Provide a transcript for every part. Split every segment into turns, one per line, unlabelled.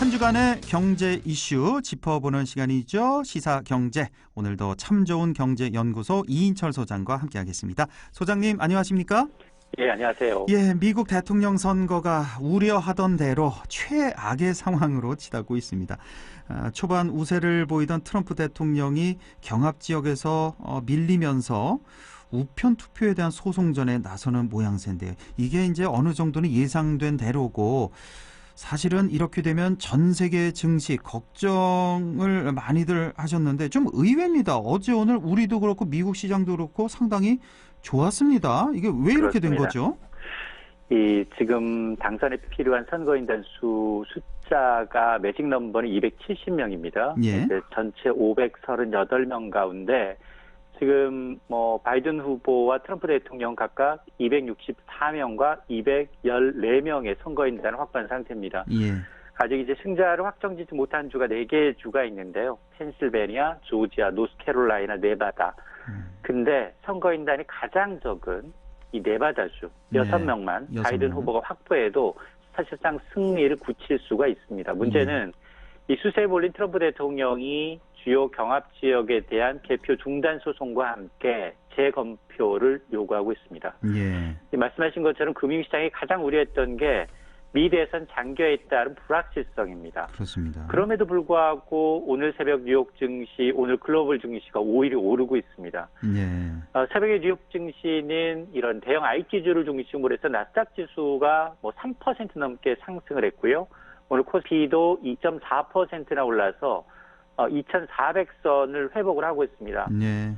한 주간의 경제 이슈 짚어보는 시간이죠. 시사경제. 오늘도 참 좋은 경제연구소 이인철 소장과 함께하겠습니다. 소장님 안녕하십니까?
예, 안녕하세요.
예, 미국 대통령 선거가 우려하던 대로 최악의 상황으로 치닫고 있습니다. 초반 우세를 보이던 트럼프 대통령이 경합 지역에서 밀리면서 우편 투표에 대한 소송전에 나서는 모양새인데요. 이게 이제 어느 정도는 예상된 대로고 사실은 이렇게 되면 전 세계 증시 걱정을 많이들 하셨는데 좀 의외입니다. 어제 오늘 우리도 그렇고 미국 시장도 그렇고 상당히 좋았습니다. 이게 왜 이렇게 된 거죠?
지금 당선에 필요한 선거인단 숫자가 매직 넘버는 270명입니다.
예.
전체 538명 가운데 지금 바이든 후보와 트럼프 대통령 각각 264명과 214명의 선거인단을 확보한 상태입니다.
예.
아직 이제 승자를 확정짓지 못한 주가 4개의 주가 있는데요. 펜실베니아, 조지아, 노스캐롤라이나, 네바다. 근데 선거인단이 가장 적은 이 네바다주 6명만 바이든 후보가 확보해도 사실상 승리를 굳힐 수가 있습니다. 문제는 이 수세에 몰린 트럼프 대통령이 주요 경합 지역에 대한 개표 중단 소송과 함께 재검표를 요구하고 있습니다.
예.
말씀하신 것처럼 금융시장이 가장 우려했던 게 미 대선 장기화에 따른 불확실성입니다.
그렇습니다.
그럼에도 불구하고 오늘 새벽 뉴욕 증시, 오늘 글로벌 증시가 오히려 오르고 있습니다.
예.
새벽에 뉴욕 증시는 이런 대형 IT주를 중심으로 해서 나스닥 지수가 3% 넘게 상승을 했고요. 오늘 코스피도 2.4%나 올라서 2,400선을 회복을 하고 있습니다.
예.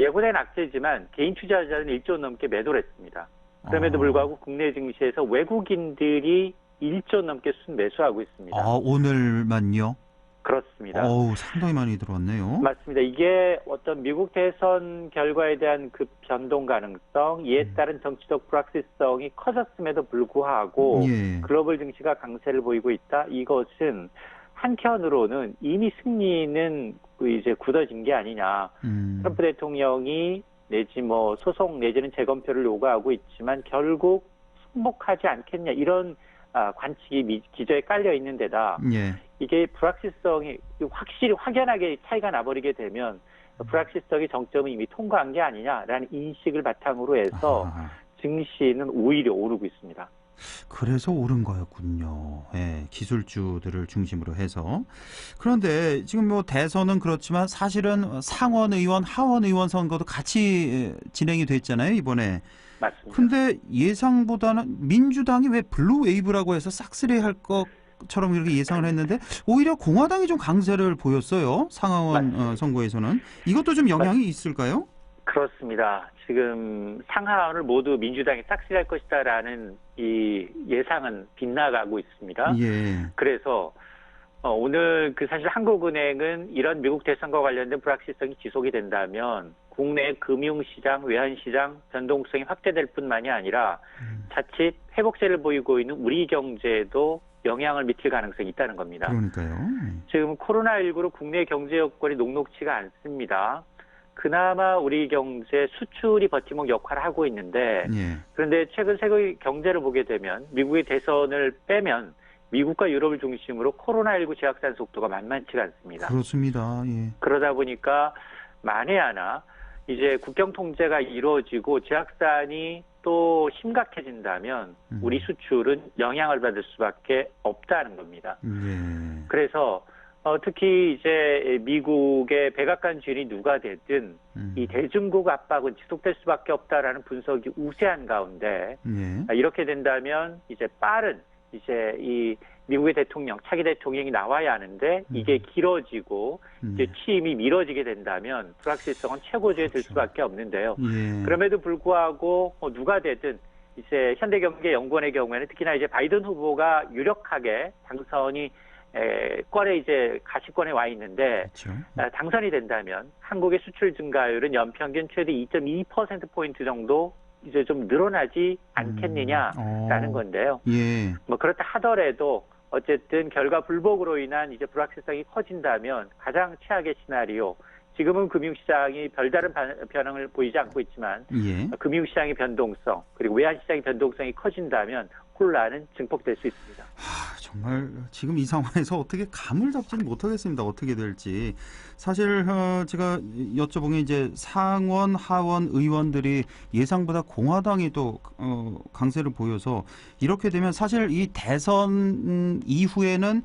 예고된 악재지만 개인 투자자는 1조 넘게 매도를 했습니다. 그럼에도 불구하고 국내 증시에서 외국인들이 1조 넘게 순매수하고 있습니다.
오늘만요?
그렇습니다.
상당히 많이 들어왔네요.
맞습니다. 이게 어떤 미국 대선 결과에 대한 그 변동 가능성, 이에 따른 정치적 불확실성이 커졌음에도 불구하고 글로벌 증시가 강세를 보이고 있다. 이것은 한편으로는 이미 승리는 이제 굳어진 게 아니냐. 트럼프 대통령이 내지 소송 내지는 재검표를 요구하고 있지만 결국 승복하지 않겠냐 이런 관측이 기저에 깔려 있는 데다 이게 불확실성이 확실히 확연하게 차이가 나버리게 되면 불확실성의 정점은 이미 통과한 게 아니냐라는 인식을 바탕으로 해서 증시는 오히려 오르고 있습니다.
그래서 오른 거였군요. 예, 기술주들을 중심으로 해서. 그런데 지금 대선은 그렇지만 사실은 상원 의원, 하원 의원 선거도 같이 진행이 됐잖아요, 이번에.
맞습니다.
근데 예상보다는 민주당이 왜 블루 웨이브라고 해서 싹쓸이 할 것처럼 이렇게 예상을 했는데 오히려 공화당이 좀 강세를 보였어요, 상하원 선거에서는. 이것도 좀 영향이 있을까요?
그렇습니다. 지금 상하원을 모두 민주당이 싹쓸이할 것이다라는 이 예상은 빗나가고 있습니다.
예.
그래서 오늘 사실 한국은행은 이런 미국 대선과 관련된 불확실성이 지속이 된다면 국내 금융시장, 외환시장 변동성이 확대될 뿐만이 아니라 자칫 회복세를 보이고 있는 우리 경제에도 영향을 미칠 가능성이 있다는 겁니다.
그러니까요.
지금 코로나19로 국내 경제 여건이 녹록치가 않습니다. 그나마 우리 경제 수출이 버팀목 역할을 하고 있는데 그런데 최근 세계 경제를 보게 되면 미국의 대선을 빼면 미국과 유럽을 중심으로 코로나19 재확산 속도가 만만치가 않습니다.
그렇습니다. 예.
그러다 보니까 만에 하나 이제 국경 통제가 이루어지고 재확산이 또 심각해진다면 우리 수출은 영향을 받을 수밖에 없다는 겁니다. 그래서 특히 이제 미국의 백악관 주인이 누가 되든 이 대중국 압박은 지속될 수밖에 없다라는 분석이 우세한 가운데 이렇게 된다면 이제 빠른 이제 이 미국의 대통령, 차기 대통령이 나와야 하는데 이게 길어지고 이제 취임이 미뤄지게 된다면 불확실성은 최고조에 들 수밖에 없는데요. 그럼에도 불구하고 누가 되든 이제 현대경제연구원의 경우에는 특히나 이제 바이든 후보가 유력하게 당선이 권에 이제 가시권에 와 있는데 당선이 된다면 한국의 수출 증가율은 연평균 최대 2.2%포인트 정도 이제 좀 늘어나지 않겠느냐라는 건데요. 그렇다 하더라도 어쨌든 결과 불복으로 인한 이제 불확실성이 커진다면 가장 최악의 시나리오, 지금은 금융시장이 별다른 변형을 보이지 않고 있지만 금융시장의 변동성 그리고 외환시장의 변동성이 커진다면 혼란은 증폭될 수 있습니다.
정말 지금 이 상황에서 어떻게 감을 잡지는 못하겠습니다. 어떻게 될지. 사실 제가 여쭤본 게 이제 상원, 하원 의원들이 예상보다 공화당이 또 강세를 보여서 이렇게 되면 사실 이 대선 이후에는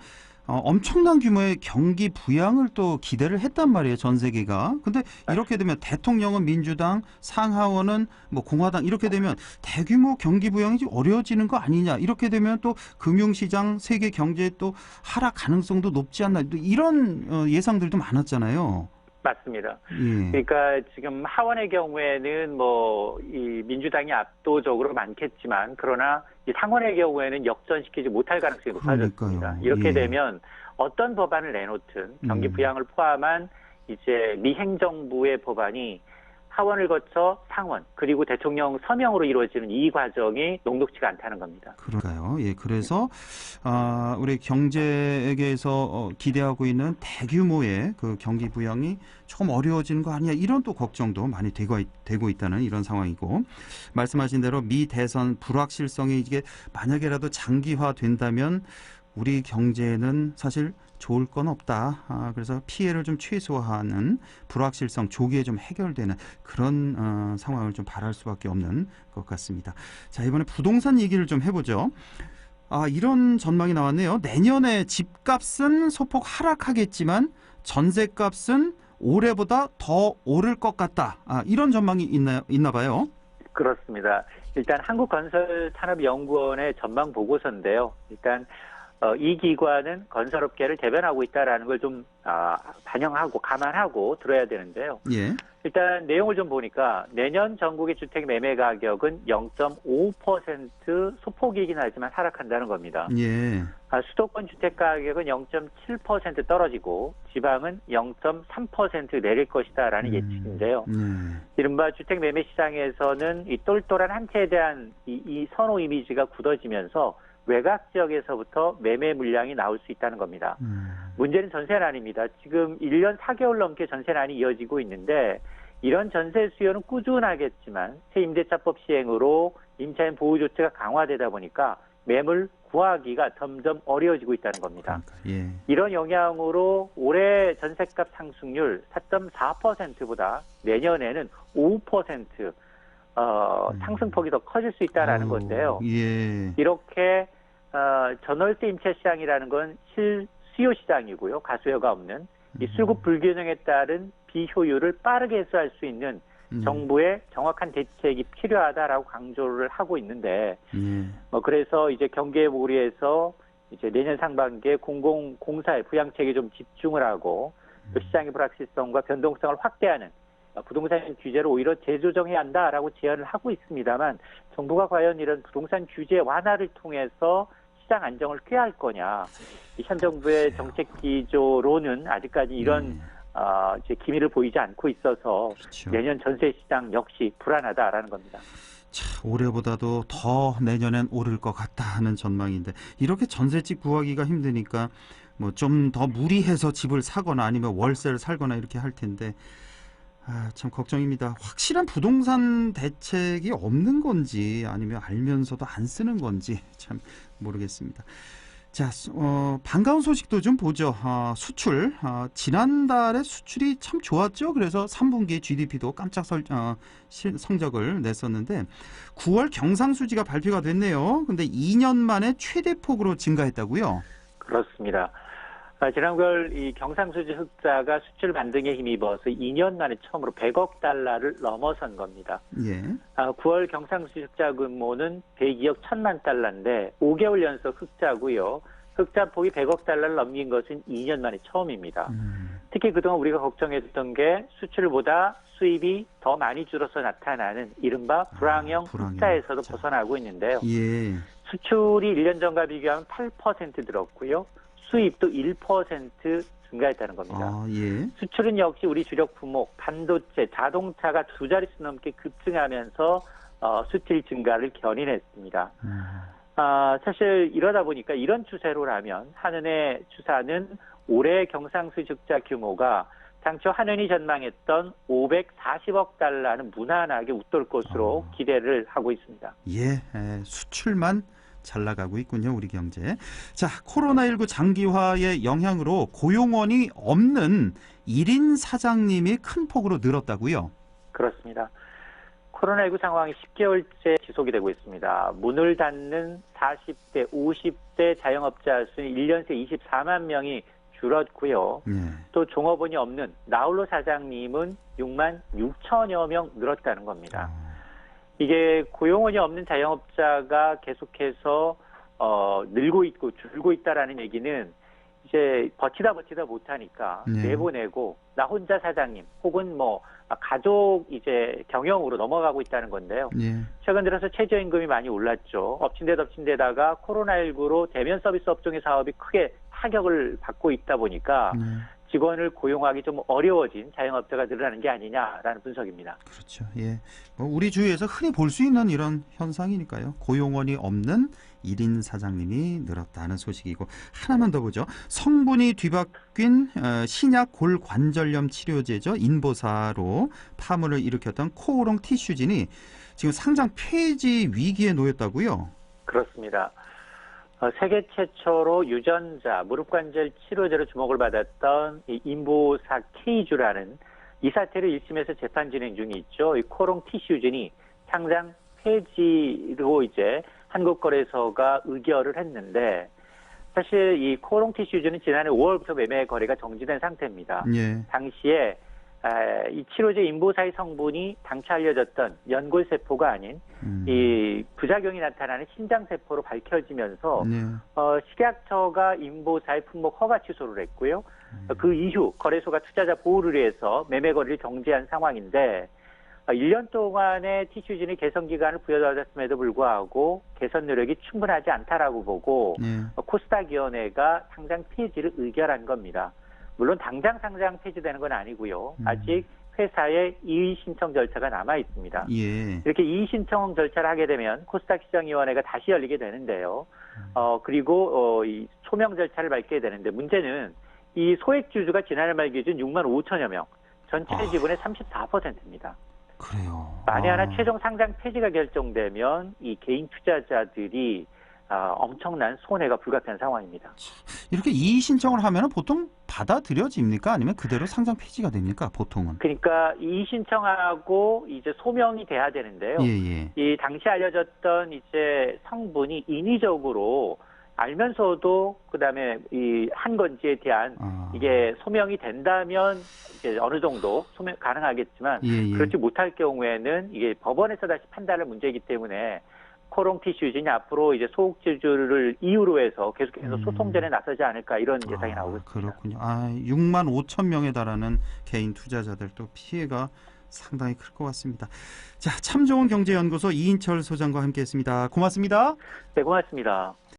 엄청난 규모의 경기 부양을 또 기대를 했단 말이에요, 전 세계가. 근데 이렇게 되면 대통령은 민주당, 상하원은 뭐 공화당 이렇게 되면 대규모 경기 부양이 좀 어려워지는 거 아니냐. 이렇게 되면 또 금융시장, 세계 경제에 또 하락 가능성도 높지 않나. 또 이런 예상들도 많았잖아요.
맞습니다.
예.
그러니까 지금 하원의 경우에는 뭐 이 민주당이 압도적으로 많겠지만 그러나 이 상원의 경우에는 역전시키지 못할 가능성이 높아졌습니다.
그러니까요.
이렇게
예.
되면 어떤 법안을 내놓든 경기 부양을 포함한 이제 미행정부의 법안이 하원을 거쳐 상원 그리고 대통령 서명으로 이루어지는 이 과정이 녹록지가 않다는 겁니다.
그럴까요? 예, 그래서 우리 경제계에서 기대하고 있는 대규모의 그 경기 부양이 조금 어려워지는 거 아니냐 이런 또 걱정도 많이 되고 있다는 이런 상황이고 말씀하신 대로 미 대선 불확실성이 이게 만약에라도 장기화된다면 우리 경제에는 사실 좋을 건 없다. 그래서 피해를 좀 최소화하는 불확실성 조기에 좀 해결되는 그런 상황을 좀 바랄 수밖에 없는 것 같습니다. 자, 이번에 부동산 얘기를 좀 해보죠. 이런 전망이 나왔네요. 내년에 집값은 소폭 하락하겠지만 전세값은 올해보다 더 오를 것 같다. 이런 전망이 있나 봐요.
그렇습니다. 일단 한국건설산업연구원의 전망 보고서인데요. 일단 이 기관은 건설업계를 대변하고 있다라는 걸 좀 반영하고 감안하고 들어야 되는데요.
예.
일단 내용을 좀 보니까 내년 전국의 주택 매매 가격은 0.5% 소폭이긴 하지만 하락한다는 겁니다.
예.
수도권 주택 가격은 0.7% 떨어지고 지방은 0.3% 내릴 것이다라는 예측인데요. 이른바 주택 매매 시장에서는 이 똘똘한 한 채에 대한 이 선호 이미지가 굳어지면서 외곽 지역에서부터 매매 물량이 나올 수 있다는 겁니다. 문제는 전세난입니다. 지금 1년 4개월 넘게 전세난이 이어지고 있는데 이런 전세 수요는 꾸준하겠지만 새 임대차법 시행으로 임차인 보호 조치가 강화되다 보니까 매물 구하기가 점점 어려워지고 있다는 겁니다.
예.
이런 영향으로 올해 전세값 상승률 4.4%보다 내년에는 5% 상승폭이 더 커질 수 있다라는 건데요.
예.
이렇게 전월세 임차 시장이라는 건 실수요 시장이고요. 가수요가 없는 이 수급 불균형에 따른 비효율을 빠르게 해소할 수 있는 정부의 정확한 대책이 필요하다라고 강조를 하고 있는데 그래서 이제 경기에 몰이해서 이제 내년 상반기에 공공공사의 부양책에 좀 집중을 하고 또 시장의 불확실성과 변동성을 확대하는 부동산 규제를 오히려 재조정해야 한다라고 제안을 하고 있습니다만 정부가 과연 이런 부동산 규제 완화를 통해서 시장 안정을 꾀할 거냐. 현 정부의 정책 기조로는 아직까지 이런 이제 기미를 보이지 않고 있어서
그렇죠.
내년 전세 시장 역시 불안하다라는 겁니다.
올해보다도 더 내년엔 오를 것 같다 하는 전망인데 이렇게 전세집 구하기가 힘드니까 뭐 좀 더 무리해서 집을 사거나 아니면 월세를 살거나 이렇게 할 텐데 참 걱정입니다. 확실한 부동산 대책이 없는 건지 아니면 알면서도 안 쓰는 건지 참 모르겠습니다. 자, 반가운 소식도 좀 보죠. 수출. 지난달에 수출이 참 좋았죠. 그래서 3분기 GDP도 깜짝 성적을 냈었는데 9월 경상수지가 발표가 됐네요. 근데 2년 만에 최대폭으로 증가했다고요?
그렇습니다. 지난 9월 이 경상수지 흑자가 수출 반등에 힘입어서 2년 만에 처음으로 100억 달러를 넘어선 겁니다.
예.
9월 경상수지 흑자 규모는 102억 1천만 달러인데 5개월 연속 흑자고요. 흑자폭이 100억 달러를 넘긴 것은 2년 만에 처음입니다. 특히 그동안 우리가 걱정했던 게 수출보다 수입이 더 많이 줄어서 나타나는 이른바 불황형 흑자에서도 벗어나고 있는데요.
예.
수출이 1년 전과 비교하면 8% 늘었고요. 수입도 1% 증가했다는 겁니다.
예.
수출은 역시 우리 주력 품목, 반도체, 자동차가 두 자릿수 넘게 급증하면서 수출 증가를 견인했습니다. 사실 이러다 보니까 이런 추세로라면 한은의 추사는 올해 경상수지 흑자 규모가 당초 한은이 전망했던 540억 달러는 무난하게 웃돌 것으로 기대를 하고 있습니다.
예, 수출만 잘 나가고 있군요, 우리 경제. 자, 코로나19 장기화의 영향으로 고용원이 없는 1인 사장님이 큰 폭으로 늘었다고요?
그렇습니다. 코로나19 상황이 10개월째 지속이 되고 있습니다. 문을 닫는 40대, 50대 자영업자 수는 1년 새 24만 명이 줄었고요. 또 종업원이 없는 나홀로 사장님은 6만 6천여 명 늘었다는 겁니다. 이게 고용원이 없는 자영업자가 계속해서 늘고 있고 줄고 있다라는 얘기는 이제 버티다 못하니까 내보내고 나 혼자 사장님 혹은 뭐 가족 이제 경영으로 넘어가고 있다는 건데요. 최근 들어서 최저임금이 많이 올랐죠. 엎친 데 덮친 데다가 코로나19로 대면 서비스 업종의 사업이 크게 타격을 받고 있다 보니까 직원을 고용하기 좀 어려워진 자영업자가 늘어나는 게 아니냐라는 분석입니다.
그렇죠. 예. 뭐 우리 주위에서 흔히 볼 수 있는 이런 현상이니까요. 고용원이 없는 1인 사장님이 늘었다는 소식이고, 하나만 더 보죠. 성분이 뒤바뀐 신약 골관절염 치료제죠. 인보사로 파문을 일으켰던 코오롱 티슈진이 지금 상장 폐지 위기에 놓였다고요?
그렇습니다. 세계 최초로 유전자 무릎관절 치료제로 주목을 받았던 이 인보사 K주라는 이 사태를 1심에서 재판 진행 중에 있죠. 이 코롱 티슈진이 상장 폐지로 이제 한국거래소가 의결을 했는데, 사실 이 코롱 티슈진은 지난해 5월부터 매매 거래가 정지된 상태입니다. 당시에 이 치료제 인보사의 성분이 당초 알려졌던 연골세포가 아닌 이 부작용이 나타나는 신장세포로 밝혀지면서 식약처가 인보사의 품목 허가 취소를 했고요. 그 이후 거래소가 투자자 보호를 위해서 매매 거래를 정지한 상황인데, 1년 동안의 티슈진의 개선 기간을 부여받았음에도 불구하고 개선 노력이 충분하지 않다라고 보고 코스닥위원회가 상장 폐지를 의결한 겁니다. 물론 당장 상장 폐지되는 건 아니고요. 아직 회사의 이의 신청 절차가 남아 있습니다. 이렇게 이의 신청 절차를 하게 되면 코스닥 시장위원회가 다시 열리게 되는데요. 그리고 이 소명 절차를 밟게 되는데, 문제는 이 소액주주가 지난해 말 기준 6만 5천여 명, 전체 지분의 34%입니다.
그래요.
만에 하나 최종 상장 폐지가 결정되면 이 개인 투자자들이 엄청난 손해가 불가피한 상황입니다.
이렇게 이의 신청을 하면 보통 받아들여집니까? 아니면 그대로 상장 폐지가 됩니까? 보통은.
그러니까 이의 신청하고 이제 소명이 돼야 되는데요. 이 당시 알려졌던 이제 성분이 인위적으로 알면서도 그다음에 이 한 건지에 대한 이게 소명이 된다면 이제 어느 정도 소명 가능하겠지만 그렇지 못할 경우에는 이게 법원에서 다시 판단할 문제이기 때문에 코롱 티슈진이 앞으로 이제 소액주주를 이유로 해서 계속해서 소송전에 나서지 않을까, 이런 예상이 나오고 있습니다.
그렇군요. 6만 5천 명에 달하는 개인 투자자들 또 피해가 상당히 클 것 같습니다. 자, 참 좋은 경제연구소 이인철 소장과 함께했습니다. 고맙습니다.
네, 고맙습니다.